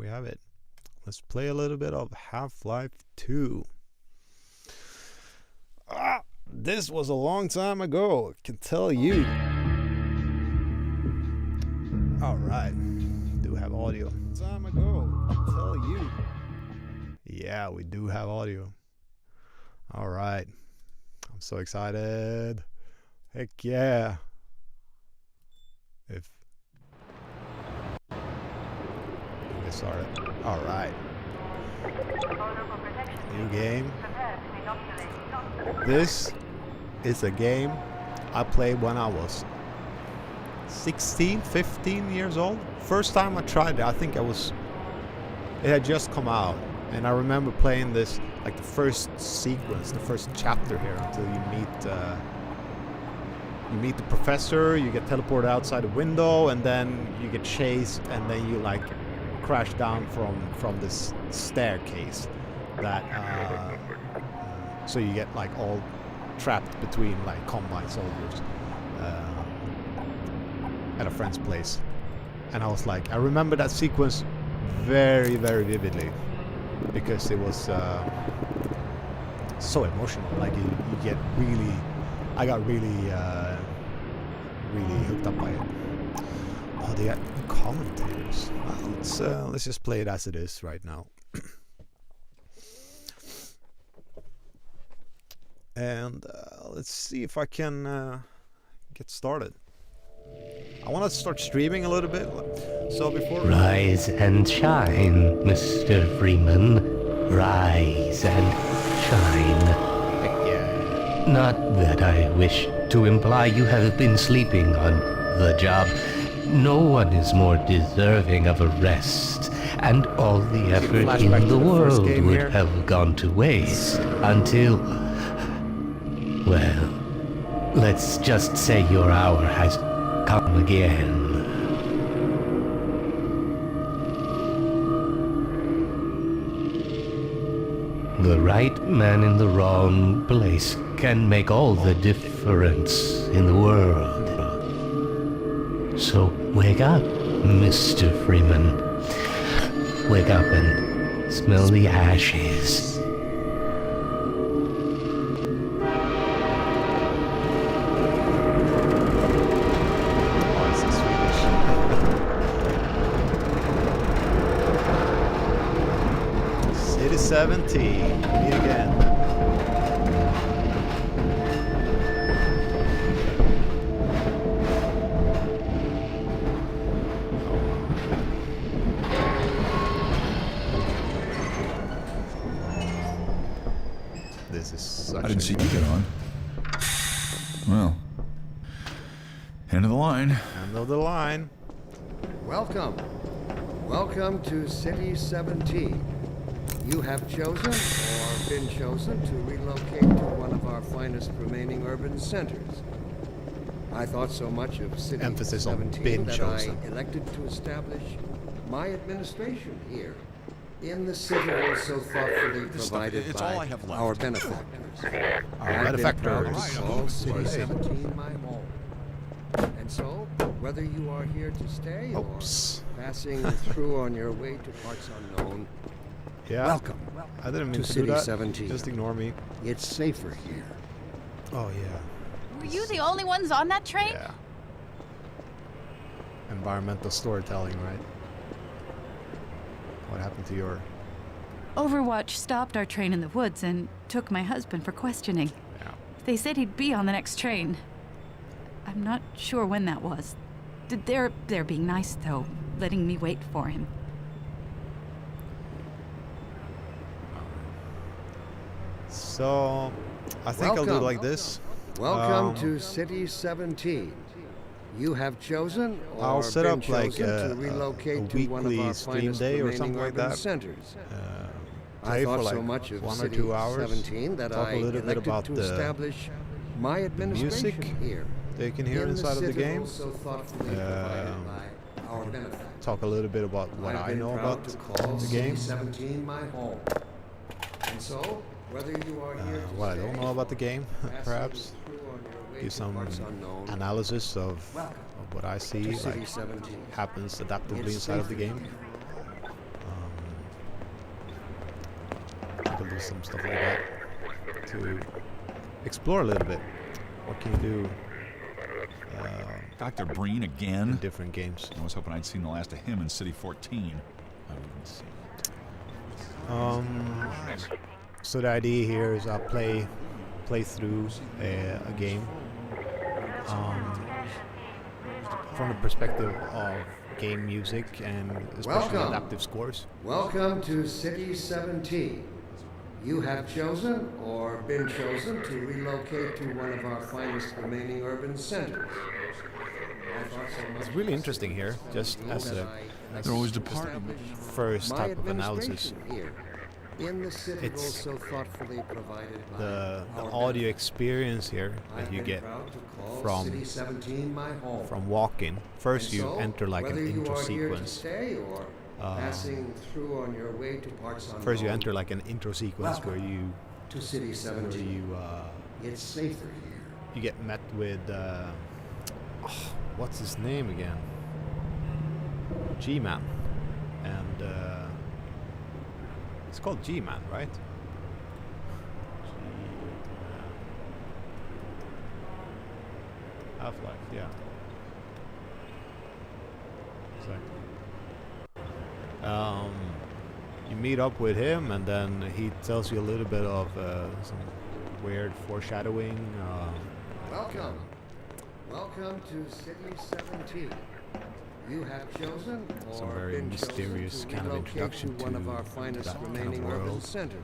we have it. Let's play a little bit of Half-Life 2. This was a long time ago, I can tell you. Alright, do have audio. Time ago, I can tell you. Yeah, we do have audio. Alright, I'm so excited. Heck yeah. If get started. Alright. New game. This is a game I played when I was 16, 15 years old. First time I tried it, I think it had just come out. And I remember playing this, like the first sequence, the first chapter here, until you meet the professor, you get teleported outside a window, and then you get chased, and then you like crash down from this staircase that so you get like all trapped between like combine soldiers at a friend's place. And I was like, I remember that sequence very, very vividly because it was so emotional. Like you get really, I got really really hooked up by it. Oh, they got commentators. Well, let's just play it as it is right now. And let's see if I can get started. I want to start streaming a little bit. So before... Rise and shine, Mr. Freeman. Rise and shine. Yeah. Not that I wish to imply you have been sleeping on the job. No one is more deserving of a rest, and all the effort in the world would have gone to waste until... well, let's just say your hour has come again. The right man in the wrong place can make all the difference in the world. So wake up, Mr. Freeman. Wake up and smell the ashes. City 17, me again. This is such I didn't see you get on. Well, end of the line. End of the line. Welcome. Welcome to City 17. You have chosen or been chosen to relocate to one of our finest remaining urban centers. I thought so much of City Emphasis on 17 been that chosen. I elected to establish my administration here in the citadel so thoughtfully provided it's by all I have left. our benefactors. Our I've been proud to benefactors. call City Hey. 17 my home. And so, whether you are here to stay Oops. or passing through on your way to parts unknown, Yeah. welcome I didn't mean to to do City that. 17. Just ignore me. It's safer here. Oh yeah. Were you the only ones on that train? Yeah. Environmental storytelling, right? What happened to your... Overwatch stopped our train in the woods and took my husband for questioning. Yeah. They said he'd be on the next train. I'm not sure when that was. They're being nice, though, letting me wait for him. So, I think I'll do it like this. Welcome to City 17. You have chosen or I'll set been up like chosen to a relocate to one of weekly our stream finest day or remaining something like urban that. centers. I Play thought for like so much of 1 or City 2 hours. 17 that Talk I a little bit elected about to the establish my administration music here that you can hear in inside of the citadel game. so thoughtfully provided by our benefactors. Talk a little bit about what I've I been know proud about to call the City game. 17 my home. And so, whether you are here to What I stay don't know about the game, or perhaps. passing through on your way Do to some parts unknown, analysis of what I see to City like 17. happens adaptively It's inside of the safer game. do some stuff like that to explore a little bit. What can you do Dr. Breen in again? different games? I was hoping I'd seen the last of him in City 14. I wouldn't see. So the idea here is I'll play through a game from the perspective of game music and especially Welcome. adaptive scores. Welcome to City 17. You have chosen or been chosen to relocate to one of our finest remaining urban centers. I thought so much It's really interesting here, just as a They're always departing. first my type of analysis. administration here in the citadel It's so thoughtfully provided by The our audio benefit. experience here I've that you been get proud to call from- City 17 my home. from walking. First And you so, enter like an whether you intro are here to sequence. stay or passing through on your way to parts unknown, First you enter like an intro sequence where Welcome. you to City 17. It's safer here. you get met with what's his name again? G-Man, and it's called G-Man, right? Half-Life, yeah. Exactly. You meet up with him, and then he tells you a little bit of some weird foreshadowing. Welcome. Welcome to City 17. You have chosen or Some very been mysterious chosen to kind of relocate introduction to one of to our finest that kind of remaining urban world. centers.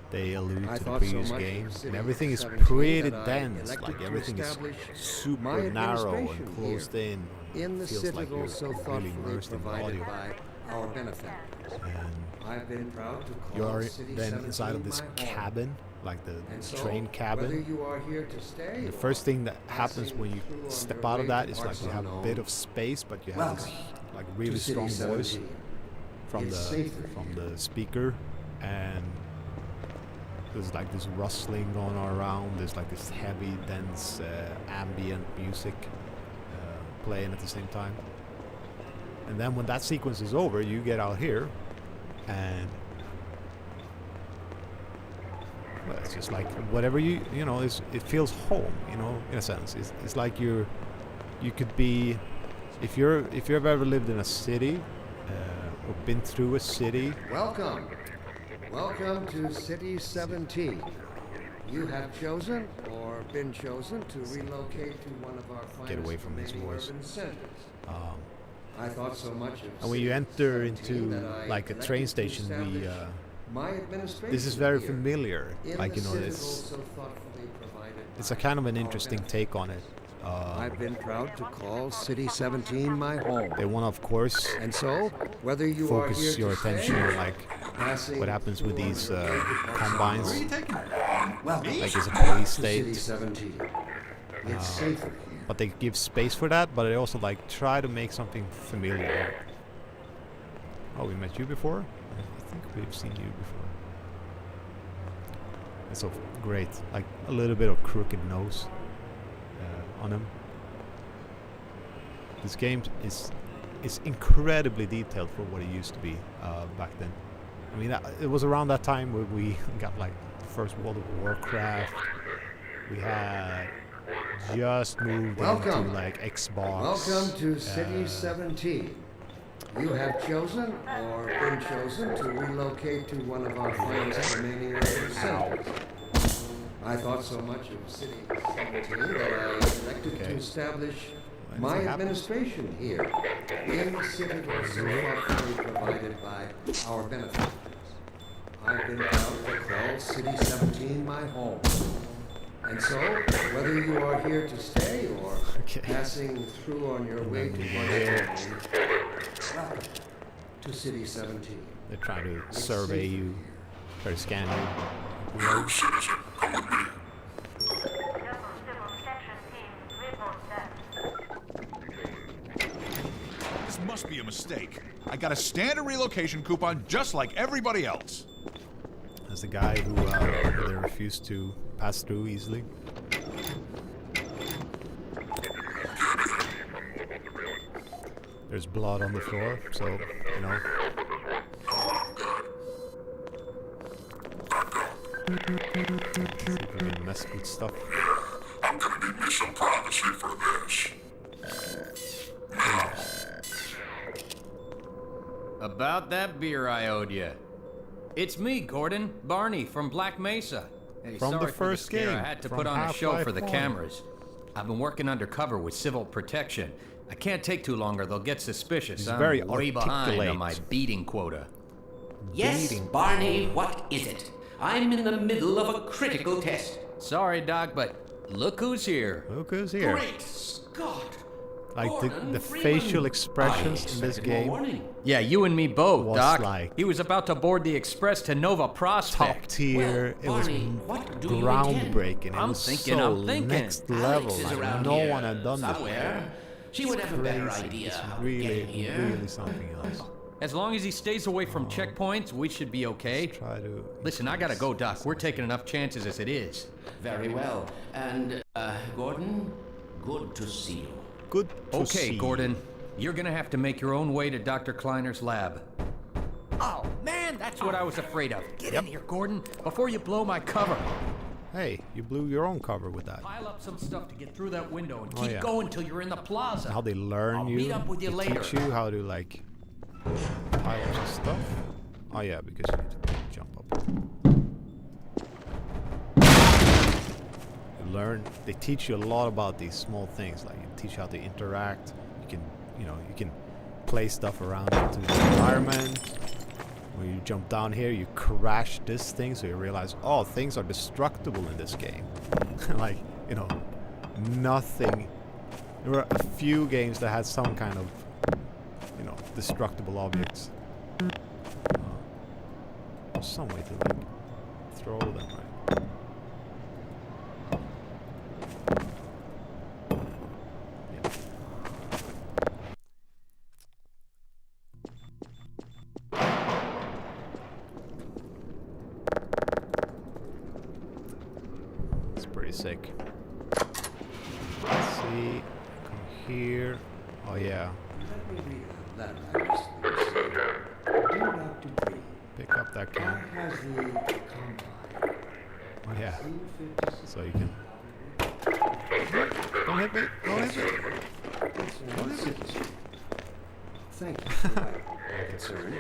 They allude I to the thought so previous much of games, City and everything is 17 pretty that I dense. elected Like to everything is establish super my narrow and administration closed here in. in the Feels like citadel you're so really thoughtfully immersed in the provided audio. by our benefactors. And I've been proud to call you're City then 17 inside of this my home. cabin, like the And so, train whether cabin. you are here to stay And the or first thing that happens passing when you through on step your out of way that to is like parts you have a unknown, bit of space, but you have this welcome like to really City strong voice 17. from It's the safer from here. the speaker, and there's like this rustling going on around. There's like this heavy, dense ambient music playing at the same time. And then when that sequence is over, you get out here, and well, it's just like whatever you know. It feels home, you know, in a sense. It's like you could be, if you've ever lived in a city or been through a city. Welcome. Welcome to City 17. You have chosen or been chosen to relocate to one of our finest Get away from his remaining voice. urban centers. I thought so much of And when you City enter 17 into that I like a elected train to station, establish my administration this is very here familiar. in Like, the you know, citadel it's so thoughtfully provided it's a by kind of an our interesting benefit. take on it. I've been proud to call City 17 my home. They want to, of course, And so, whether you are here focus to your stay attention or on like passing what happens with through on these your way to parts combines. unknown, welcome Like it's a police to City state, 17. It's safer here. but they give space for that. But they also like try to make something familiar. Oh, we met you before? I think we've seen you before. It's so great. Like a little bit of crooked nose on him. This game is incredibly detailed for what it used to be back then. I mean, it was around that time where we got like the first World of Warcraft. We had just moved Welcome. into like Xbox. Welcome to City 17. You have chosen or been chosen to relocate to one of our finest remaining urban centers. I thought so much of City 17 that I elected to establish my Anything happen? administration here in the citadel so thoughtfully provided by our benefactors. I've been proud to call City 17 my home. And so, whether you are here to stay or Okay. passing through on your way to one welcome to City 17. They're trying to survey you, try to scan you. No citizen calling me. This must be a mistake. I got a standard relocation coupon just like everybody else. There's the guy who they refused to pass through easily. There's blood on the floor, so, you know. Oh, I'm good. I'm good. Gonna mess with stuff. I'm gonna need me some privacy for this. About that beer I owed you. It's me, Gordon, Barney from Black Mesa. Hey, From the sorry for first scare. game, I had to from put on a show Half-Life for the 1. cameras. I've been working undercover with civil protection. I can't take too long or they'll get suspicious. He's I'm very way behind on my articulate. beating quota. Yes, Barney, what is it? I'm in the middle of a critical test. Sorry, Doc, but look who's here. Look who's here. Great Scott! Like Gordon the Freeman. facial I expressions in this expected more game. warning. Yeah, you and me both, Was Doc. like- He was about to board the express to Nova Top Prospect. tier. Well, It was Barney, what do you groundbreaking. It I'm was thinking, so I'm thinking. next level. Alex is Like, around no here one had done this somewhere. She would have a better idea It's of really, getting here. really something else. As long as he stays away from checkpoints, we should be okay. Try to. Listen, I gotta go, Doc. We're taking enough chances as it is. Very well. And, Gordon, good to see you. Good to Okay, see. Gordon. You're gonna have to make your own way to Dr. Kleiner's lab. Oh, man, that's what I was afraid of. Get in here, Gordon, before you blow my cover. Hey, you blew your own cover with that. Pile up some stuff to get through that window and Oh, keep yeah. going till you're in the plaza. How they learn I'll you. meet up with you they later. teach you how to like pile up some stuff. Oh yeah, because you need to jump up. You learn. They teach you a lot about these small things. Like you teach how to interact. You can play stuff around into the environment. When you jump down here, you crash this thing, so you realize, oh, things are destructible in this game. Like, nothing. There were a few games that had some kind of, destructible objects. There's some way to like throw them, right? Yeah. It's pretty sick. Let's see. Come here. Oh yeah. Let me read a letter I received. Dear Dr. Green, Pick up that I can. has the combine. Oh yeah. Seen fit to So you can. Don't hit me. Don't hit me. Thank you for that concern.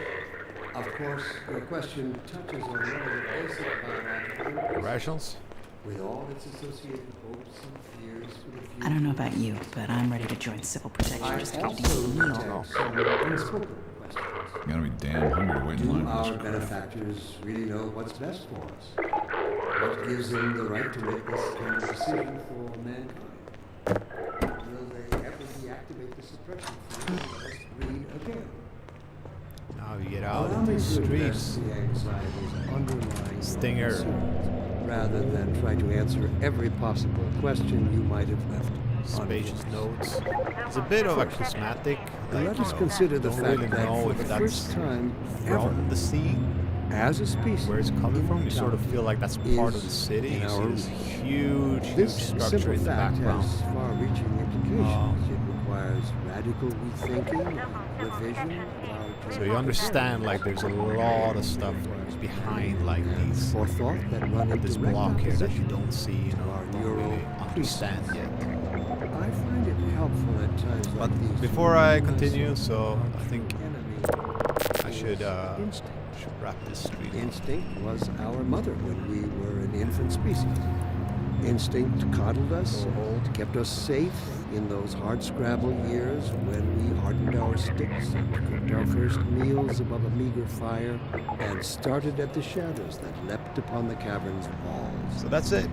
Of course, your question touches on one of the basic biological Rationals? with all its associated hopes and fears for the future. I don't know about you, but I'm ready to join civil protection I just to get a also decent meal. detect some unspoken questions. You gotta be damn hungry to wait in Do line for our this crap. benefactors really know what's best for us? What gives them the right to make this kind of decision for mankind? Will they ever deactivate the suppression field and let us breed again? Now you get out Allow into me the to address streets. the anxieties underlying your Stinger. concerns, rather than try to answer every possible question you might have left Spacious unanswered. notes. It's a bit of a cosmetic. Like, Let us consider the don't fact really that know for if the that's first time ever, from the sea, as a species, where it's coming from. You sort of feel like that's part of the is city. in You see our this reach. huge This structure simple in the fact background. has far-reaching implications. It requires radical rethinking and revision of our So you understand, like, there's a lot of stuff behind, like, these forethought that run in this direct block here that you opposition don't see, our don't neural really understand precepts. yet. I find it helpful at times But like these. before I to continue, realize so our I think true enemy I should is instinct. wrap this stream up. Instinct was our mother when we were an infant species. Instinct coddled us, and kept us safe in those hard-scrabble years when we hardened our sticks and cooked our first meals above a meager fire and started at the shadows that leapt upon the cavern's walls. So that's it.